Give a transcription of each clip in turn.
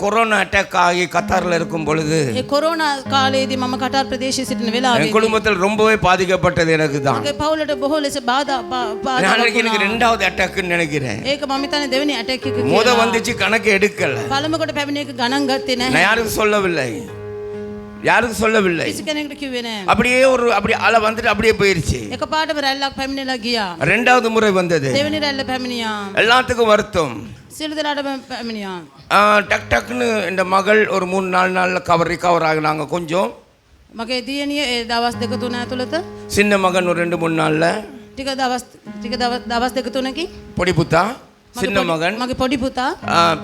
Corona attack ஆகி கத்தாரில் இருக்கும் பொழுது கொரோனா කාලයේදී මම කටාර් ප්‍රදේශයේ සිටින වෙලාවේ என் குடும்பத்தில் ரொம்பவே பாதிக்கப்பட்டது எனக்கு தான். මගේ පවුලට බොහෝ ලෙස බාධා எனக்கு ரெண்டாவது அட்டாக்னு நினைக்கிறேன். ඒක මම හිතන්නේ දෙවෙනි ඇටැක් එක முத කියලා. வந்துச்சு கணக்கு எடுக்கல. පළමු කොට පැමිණ එක ගණන් ගත්තේ නැහැ. நான் யாருக்கும் சொல்லவில்லை. කිසි කෙනෙකුට කිව්වේ නැහැ. அப்படியே அப்படி அலை வந்துட்டு அப்படியே போயிருச்சு. එකපාරටම රැල්ලක් පැමිණලා ගියා. ரெண்டாவது முறை வந்தது. දෙවෙනි රැල්ල පැමිණියා. எல்லாத்துக்கும் வருத்தம். සියලු දෙනාටම පැමිණියා. டக் டக்னு இந்த மகள் ஒரு 3-4 நாள்ல ரிகவர் ஆகினாங்க கொஞ்சம். මගේ දියණිය ඒ දවස් දෙක තුන ඇතුළත சின்ன மகன் ஒரு 2-3 நாள்ல ටික දවස් දෙක තුනකින් பொடி புத்தா சின்ன மகன் මගේ පොඩි පුතා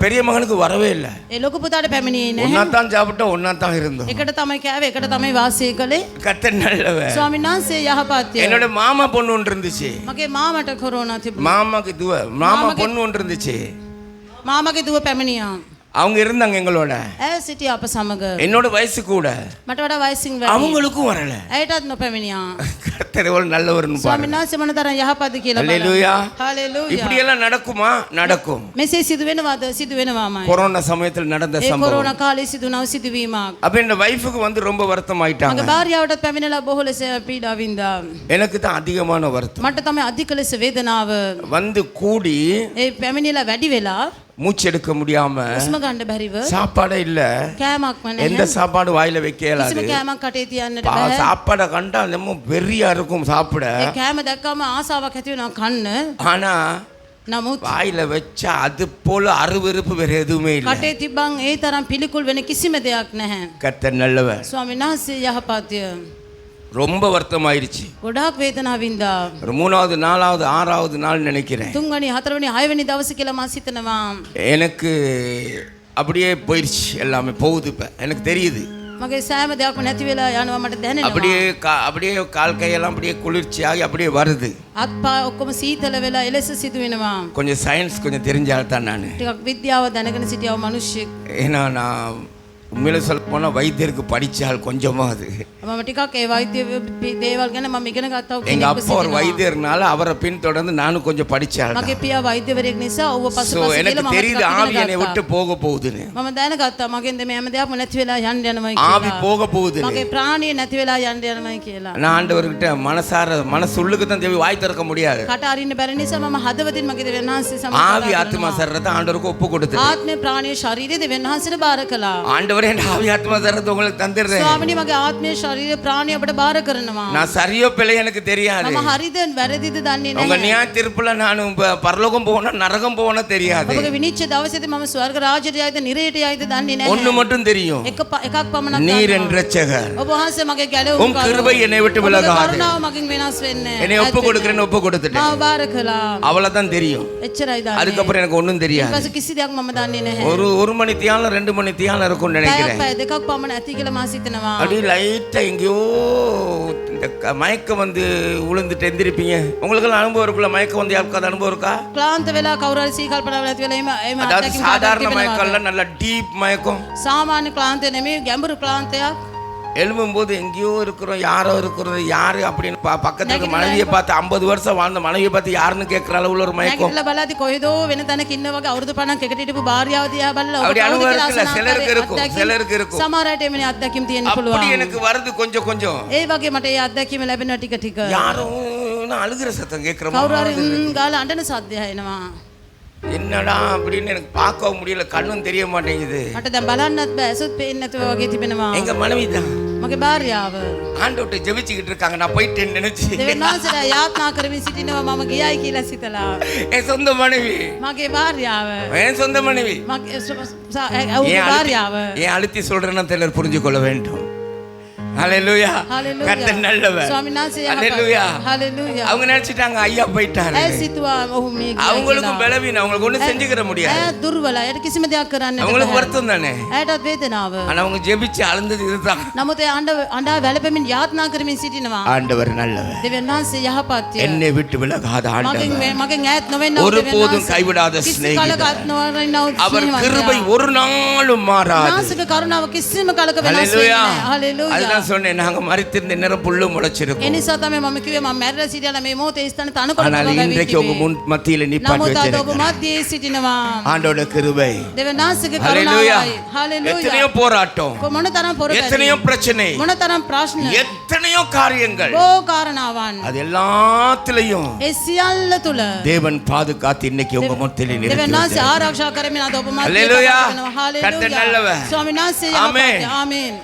பெரிய மகனுக்கு வரவே இல்லை. ඒ ලොකු පුතාට පැමිණියේ නැහැ. ஒன்னாத்தான் சாப்பிட்டோம் ஒன்னாத்தான் இருந்தோம். එකට තමයි කෑවේ එකට තමයි වාසය කළේ. கர்த்தர் நல்லவர். ස්වාමීන් වහන්සේ යහපත්ය. என்னோட மாமா பொண்ணு ஒன்று இருந்துச்சு. මගේ මාමට කොරෝනා තිබුණා. மாமா பொண்ணு ஒன்று இருந்துச்சு. මාමගේ දුව පැමිණියා. அவங்க இருந்தாங்க எங்களோட. ඇය සිටියා අප සමග. என்னோட வயசு கூட. මට වඩා වයසින් වැඩි. அவங்களுக்கும் வரல. ඇයටත් නොපැමිණියා. கர்த்தர் எவ்வளவு நல்லவர்னு பாருங்க. ස්වාමීන් වහන්සේ මොන තරම් යහපත්ද කියලා බලන්න. ஹalleluya. හalleluya. இப்படி எல்லாம் நடக்குமா? நடக்கும். මෙසේ සිදු වෙනවද? සිදු වෙනවාමයි. கொரோனா சமயத்தில் நடந்த ඒ சம்பவம். කොරෝනා කාලේ සිදුනව සිදුවීමක්. அப்ப இந்த வைஃபுக்கு வந்து ரொம்ப வருத்தம் ஆயிட்டாங்க. මගේ භාර්යාවටත් පැමිණලා බොහෝ ලෙස පීඩා වින්දා. எனக்கு தான் அதிகமான வருத்தம். මට තමයි අධික ලෙස වේදනාව. வந்து கூடி ඒ පැමිණිලා වැඩි වෙලා மூச்சு எடுக்க முடியாம හුස්ම ගන්න බැරිව சாப்பாடே இல்ல. කෑමක්ම எந்த නැහැ. சாப்பாடு வாயில வைக்க කිසිම இயலாது. කෑමක් කටේ තියන්නට බෑ. சாப்பாடை கண்டா நம்ம வெறியா இருக்கும் சாப்பிட. ඒ කෑම දැක්කම ආසාවක් ඇති වෙනවා කන්න. ஆனா නමුත් வாயில வச்சா அது போல அருவருப்பு வேற எதுவுமே இல்ல. කටේ තිබ්බන් ඒ තරම් පිළිකුල් වෙන කිසිම දෙයක් නැහැ. கர்த்தர் நல்லவர். ස්වාමීන් වහන්සේ යහපත්ය. ரொம்ப வருத்தமாயிருச்சு. ගොඩාක් වේදනාව වින්දා. ஒரு 3வது 4வது 6வது நாள் நினைக்கிறேன். 3 වෙනි 4 වෙනි 6 වෙනි දවසේ කියලා මම සිතනවා. எனக்கு அப்படியே போயிருச்சு எல்லாமே போகுது இப்ப எனக்கு தெரியுது. මගේ සෑම දෙයක්ම නැති වෙලා යනවා මට දැනෙනවා. அப்படியே கால் கையெல்லாம் அப்படியே குளிர்ச்சியாகி அப்படியே வருது. අත්පා ඔක්කොම සීතල වෙලා එලෙස සිදු වෙනවා. கொஞ்சம் சயின்ஸ் கொஞ்சம் தெரிஞ்சால் தான் நான். ටිකක් විද්‍යාව දැනගෙන සිටියව මිනිස්සෙක්. ஏன்னா நான் உண்மையில சொல்ல போனால் வைத்தியருக்கு படித்தால் கொஞ்சமாவது. මම ටිකක් ඒ වෛද්‍ය දේවල් ගැන මම ඉගෙන ගත්තා. எங்க அப்பா ஒரு வைத்தியர்னால அவரை பின்தொடர்ந்து நானும் கொஞ்சம் படிச்சாள். මගේ පියා වෛද්‍යවරයෙක් නිසා ඌව පසුපස எனக்கு தெரியுது ஆவி என்னை விட்டு போக போகுதுன்னு. මම දැනගත්තා මගෙන් මේ හැම දෙයක්ම නැති වෙලා යන්න යනවායි ஆவி කියලා. போக போகுதுன்னு. මගේ ප්‍රාණිය නැති වෙලා යන්න යනවායි කියලා. நான் ஆண்டவர்கிட்ட மனசுள்ளுக்கு தான் தேவி வாய் திறக்க முடியாது. කට අරින්න බැරි නිසා මම හදවතින් මගේ දෙවියන් වහන්සේ සමග ஆவி ஆத்மா சரீரத்தை ஆண்டவருக்கு ஒப்பு கொடுத்தேன். ආත්මේ ප්‍රාණිය ශරීරය දෙවියන් වහන්සේට බාර කළා. ஆண்டவரே என் ஆவி ஆத்மா சரீரத்தை உங்களுக்கு தந்துடுறேன். ස්වාමිනේ මගේ ආත්මේ ශරීරය ප්‍රාණිය අපට බාර කරනවා. நான் சரியோ பிழை எனக்கு தெரியாது. මම හරිද වැරදිද දන්නේ உங்க නැහැ. நியாய தீர்ப்புல நான் பரலோகம் போகணும் நரகம் போகணும் தெரியாது. ඔබගේ විනිශ්චය දවසේදී මම ස්වර්ග රාජ්‍යයට යයිද නිරයට යයිද දන්නේ නැහැ. ஒண்ணு மட்டும் தெரியும். එකක් පමණක් நீர் என் இரட்சகர். ඔබ වහන්සේ මගේ ගැලවුම් உம் கிருபை என்னை விட்டு விலகாது. කරුණාව මගෙන් වෙනස් වෙන්නේ என்னை ஒப்பு கொடுக்கிறேன்னு ஒப்பு கொடுத்துட்டேன். මාව බාර කළා. அவ்வளவுதான் தெரியும். එච්චරයි දන්නේ. அதுக்கப்புறம் எனக்கு ஒண்ணும் தெரியாது. ඊපස්සේ කිසි දෙයක් මම දන්නේ නැහැ. ஒரு மணி தியானம் 2 மணி தியானம் இருக்கும்னு நினைக்கிறேன். පැය දෙකක් පමණ ඇති කියලා මා සිතනවා. அப்படியே லைட்டா எங்கேயோ இந்த மயக்கம் வந்து விழுந்துட்டு எந்திரிப்பீங்க. உங்களுக்கெல்லாம் அனுபவம் இருக்குல்ல? மயக்கம் வந்து யாருக்காவது அனுபவம் இருக்கா? ක්ලාන්ත වෙලා කවුරු හරි සී කල්පනාවල ඇති වෙලා එහෙම அதாவது சாதாரண மயக்கம் இல்ல, நல்ல டீப் மயக்கம். සාමාන්‍ය ක්ලාන්තය නෙමෙයි ගැඹුරු ක්ලාන්තයක්. எழும்பும்போது எங்கேயோ இருக்கிறோம், யாரோ இருக்கிறது, யாரு அப்படின்னு பக்கத்துல இருக்க மனைவியை பார்த்து 50 வருஷம் வாழ்ந்த மனைவியை பார்த்து யாருன்னு கேட்கிற அளவுல ஒரு மயக்கம். නැගිටලා බලද්දි කොහෙදෝ වෙන තැනක ඉන්න වගේ අවුරුදු 50ක් එකට හිටපු භාර්යාව දිහා බලලා அப்படி அனுபவம் இருக்குல்ல? சிலருக்கு இருக்கும். සමහර අයට එමෙ අත්දැකීම් තියෙන්න அப்படி පුළුවන්. எனக்கு வருது கொஞ்சம் கொஞ்சம். ඒ වගේ මට ඒ අත්දැකීම ලැබෙනවා ටික ටික. யாரும் அழுகிற சத்தம் கேட்கிற කවුරු හරි மாதிரி. ගාලා අඬන සද්දය එනවා. என்னடா அப்படின்னு எனக்கு பார்க்கவும் முடியல, கண்ணும் தெரிய மாட்டேங்குது. මට දැන් බලන්නත් බෑ, ඇසුත් පේන්නේ නැතුව වගේ තිබෙනවා. எங்க மனைவி தான் මගේ භාර්යාව ஆண்டவர்ட்ட ஜெபிச்சுக்கிட்டு இருக்காங்க, நான் போயிட்டேன்னு நினைச்சு. දෙවියන් වහන්සේලා යාත්නා කරමින් සිටිනවා මම ගියයි කියලා සිතලා. என் சொந்த மனைவி, මගේ භාර්යාව என் சொந்த மனைவி. මගේ ඔහුගේ භාර්යාව. ஏன் அழுத்தி சொல்றேன்னா தெல்லர் புரிஞ்சு கொள்ள வேண்டும். ஹalleluya. கர்த்தர் நல்லவர். ස්වාමීන් වහන්සේ ஹalleluya. හalleluya. அவங்க நினைச்சிட்டாங்க ஐயா போயிட்டாரு. ඇය සිතුවා ඔහු මේ ගියා. அவங்களுக்கு பலவீனம், அவங்களுக்கு ஒண்ணும் செஞ்சுக்கிற முடியாது. ඇය දුර්වලයි. ඒට කිසිම දෙයක් කරන්න බෑ. அவங்களுக்கு வருத்தம் தானே. ඇයටත් වේදනාව. ஆனா அவங்க ஜெபிச்சு அழுந்தது இதுதான். නමුත් ඒ අඬා වැළපෙමින් යාත්නා කරමින් සිටිනවා. ஆண்டவர் நல்லவர். දෙවියන් වහන්සේ යහපත්ය. என்னை விட்டு விலகாத ஆண்டவர். මගෙන් ඈත් නොවෙන්න ஒருபோதும் கைவிடாத சிநேகிதர். அவர் கிருபை ஒரு நாளும் மாறாது. නාසක කරුණාව කිසිම කලක වෙනස් වෙන්නේ නැහැ. හalleluya. அதுதான் தான் சொன்னேன் நாங்க மரித்திருந்த நேரம் புல்லு முளைச்சிருக்கும். ඒ නිසා තමයි මම කිව්වේ මම මැරලා සිටියලා මේ මොහොතේ ස්ථානේ තනකොළ ஆனால் இன்றைக்கு உங்க முன் மத்தியில நிப்பாட்டி නමුත් අද ඔබ வச்சிருக்கேன். මැදේ සිටිනවා. ஆண்டோட கிருபை. දෙවනාසික ஹalleluya. කරුණාවයි. හalleluya. எத்தனையோ போராட்டம், මොනතරම් පොරපැති. எத்தனையோ பிரச்சனை, මොනතරම් ප්‍රශ්න. எத்தனையோ காரியங்கள், බොහෝ කාරණාවන්. அது எல்லாத்திலையும் ඒ සියල්ල තුල தேவன் பாதுகாத்து இன்னைக்கு உங்க முத்திலே நிறுத்தி දෙවනාසි வச்சிருக்கிறார். ආරක්ෂා කරමින් අද ඔබ මැදේ ஹalleluya. තනකොළ කරනවා. கர்த்தர் හalleluya. நல்லவர். ස්වාමීන් වහන්සේ ආමේන්. ආමේන්.